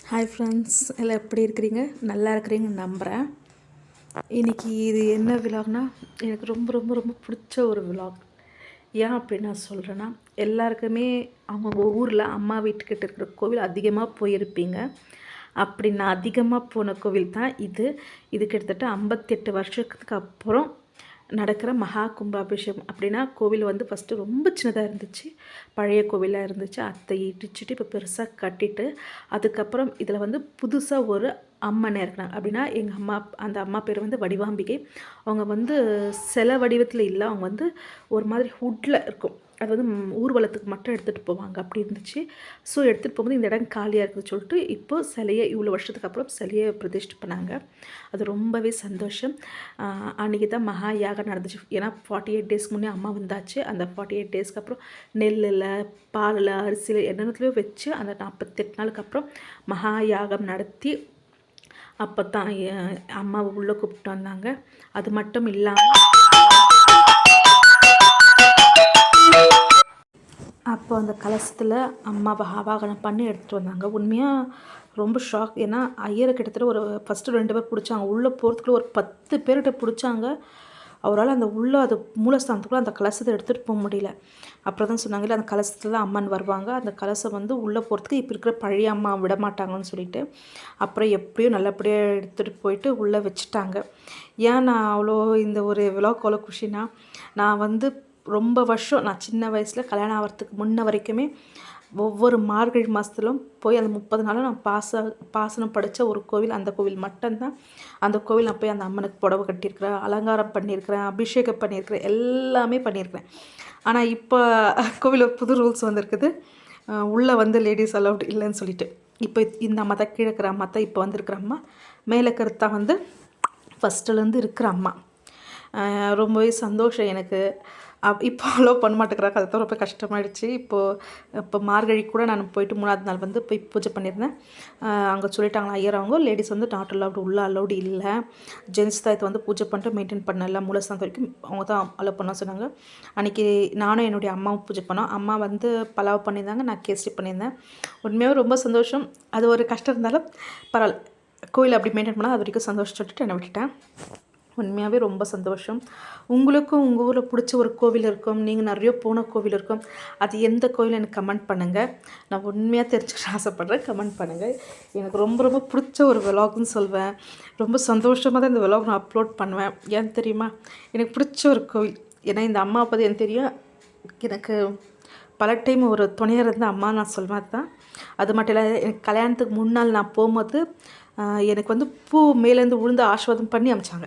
Hi friends, எல்லாம் எப்படி இருக்கிறீங்க? நல்லா இருக்கிறீங்கன்னு நம்புகிறேன். இன்றைக்கி இது என்ன விலாக்னா, எனக்கு ரொம்ப ரொம்ப ரொம்ப பிடிச்ச ஒரு விலாக். ஏன் அப்படின்னு நான் சொல்கிறேன்னா, எல்லாருக்குமே அவங்கவுங்க ஊரில் அம்மா வீட்டுக்கிட்ட இருக்கிற கோவில் அதிகமாக போயிருப்பீங்க. அப்படி நான் அதிகமாக போன கோவில் தான் இது. இது கிட்டத்தட்ட 58 வருஷத்துக்கு அப்புறம் நடக்கிற மகா கும்பாபிஷேகம். அப்படின்னா கோவில் வந்து ஃபஸ்ட்டு ரொம்ப சின்னதாக இருந்துச்சு, பழைய கோவிலாக இருந்துச்சு. அதை இடிச்சுட்டு இப்போ பெருசாக கட்டிட்டு, அதுக்கப்புறம் இதில் வந்து புதுசாக ஒரு அம்மனை இறக்குனாங்க. அப்படின்னா எங்கள் அம்மா, அந்த அம்மா பேர் வந்து வடிவாம்பிகை. அவங்க வந்து சில வடிவத்தில் இல்லை, அவங்க வந்து ஒரு மாதிரி ஹுட்டில் இருக்கும். அது வந்து ஊர்வலத்துக்கு மட்டும் எடுத்துகிட்டு போவாங்க, அப்படி இருந்துச்சு. ஸோ எடுத்துகிட்டு போகும்போது இந்த இடம் காலியாக இருக்குதுன்னு சொல்லிட்டு இப்போது சிலையை இவ்வளோ வருஷத்துக்கு அப்புறம் சிலையை பிரதிஷ்டை பண்ணாங்க. அது ரொம்பவே சந்தோஷம். அன்றைக்கி தான் மகா யாகம் நடந்துச்சு. ஏன்னா 48 டேஸ்க்கு முன்னே அம்மா வந்தாச்சு. அந்த 48 டேஸ்க்கு அப்புறம் நெல்லில், பாலில், அரிசியில் என்னென்னத்துலையோ வச்சு அந்த 48 நாளுக்கு அப்புறம் மகா யாகம் நடத்தி அப்போ தான் அம்மாவை உள்ளே கூப்பிட்டு வந்தாங்க. அது மட்டும் இல்லாமல் அப்போ அந்த கலசத்தில் அம்மாவை ஆவாகனம் பண்ணி எடுத்துகிட்டு வந்தாங்க. உண்மையாக ரொம்ப ஷாக். ஏன்னா ஐயரை கிட்டத்தட்ட ஒரு ஃபஸ்ட்டு 2 பேர் பிடிச்சாங்க. உள்ளே போகிறதுக்குள்ளே ஒரு 10 பேர்கிட்ட பிடிச்சாங்க. அவரால் அந்த உள்ளே அது மூலஸ்தானத்துக்குள்ளே அந்த கலசத்தை எடுத்துகிட்டு போக முடியல. அப்புறம் தான் சொன்னாங்களே, அந்த கலசத்தில் தான் அம்மன் வருவாங்க, அந்த கலசம் வந்து உள்ளே போகிறதுக்கு இப்போ இருக்கிற பழைய அம்மா விட மாட்டாங்கன்னு சொல்லிட்டு அப்புறம் எப்படியோ நல்லபடியாக எடுத்துகிட்டு போயிட்டு உள்ளே வச்சுட்டாங்க. ஏன் நான் அவ்வளோ இந்த ஒரு விலாக் அவ்வளோ குஷினா, நான் வந்து ரொம்ப வருஷம், நான் சின்ன வயசில் கல்யாணம் ஆகிறதுக்கு முன்ன வரைக்குமே ஒவ்வொரு மார்கழி மாதத்துலும் போய் அந்த 30 நாளும் நான் பாசனம் படித்த ஒரு கோவில், அந்த கோவில் மட்டும்தான். அந்த கோவில் நான் போய் அந்த அம்மனுக்கு புடவை கட்டியிருக்கிறேன், அலங்காரம் பண்ணியிருக்கிறேன், அபிஷேகம் பண்ணியிருக்கிறேன், எல்லாமே பண்ணியிருக்கிறேன். ஆனால் இப்போ கோவிலில் புது ரூல்ஸ் வந்திருக்குது. உள்ளே வந்து லேடிஸ் அலவுட் இல்லைன்னு சொல்லிட்டு. இப்போ இந்த அம்மா தான், கீழே இருக்கிற அம்மா தான் இப்போ வந்துருக்கிற அம்மா. மேலே கருத்தா வந்து ஃபஸ்ட்டுலேருந்து இருக்கிற அம்மா. ரொம்பவே சந்தோஷம் எனக்கு. இப்போ அலோவ் பண்ண மாட்டேங்கிறாங்க, அது தான் ரொம்ப கஷ்டமாயிடுச்சு. இப்போ மார்கழி கூட நான் போயிட்டு 3ஆவது நாள் வந்து போய் பூஜை பண்ணியிருந்தேன். அங்கே சொல்லிட்டாங்களா ஐயர் அவங்க, லேடிஸ் வந்து நாட் அலவுட், உள்ள அலவுடு இல்லை, ஜென்ஸ் தான் இதை வந்து பூஜை பண்ணிட்டு மெயின்டைன் பண்ணல, மூலஸ்தானத்து வரைக்கும் அவங்க தான் அலோவ் பண்ண சொன்னாங்க. அன்றைக்கி நானும் என்னுடைய அம்மாவும் பூஜை பண்ணோம். அம்மா வந்து பலாவ் பண்ணியிருந்தாங்க, நான் கேசரி பண்ணியிருந்தேன். உண்மையாகவே ரொம்ப சந்தோஷம். அது ஒரு கஷ்டம் இருந்தாலும் பரவாயில்ல, கோயில் அப்படி மெயின்டைன் பண்ணால் அது வரைக்கும் சந்தோஷம் சொல்லிட்டு என்னை விட்டுட்டேன். உண்மையாகவே ரொம்ப சந்தோஷம். உங்களுக்கும் உங்கள் ஊரில் பிடிச்ச ஒரு கோவில் இருக்கும், நீங்கள் நிறைய போன கோவில் இருக்கும். அது எந்த கோவில் எனக்கு கமெண்ட் பண்ணுங்கள். நான் உண்மையாக தெரிஞ்சுக்க ஆசைப்பட்றேன், கமெண்ட் பண்ணுங்கள். எனக்கு ரொம்ப ரொம்ப பிடிச்ச ஒரு விலாக்னு சொல்வேன். ரொம்ப சந்தோஷமாக தான் இந்த விலாக் நான் அப்லோட் பண்ணுவேன். ஏன் தெரியுமா, எனக்கு பிடிச்ச ஒரு கோவில். ஏன்னா இந்த அம்மாவை பற்றி எனக்கு தெரியும். எனக்கு பல டைம் ஒரு துணையாக இருந்த அம்மா நான் சொல்வேன் தான். அது மட்டும் இல்லை, எனக்கு கல்யாணத்துக்கு முன்னால் நான் போகும்போது எனக்கு வந்து பூ மேலேருந்து விழுந்து ஆசீர்வாதம் பண்ணி அமிச்சாங்க.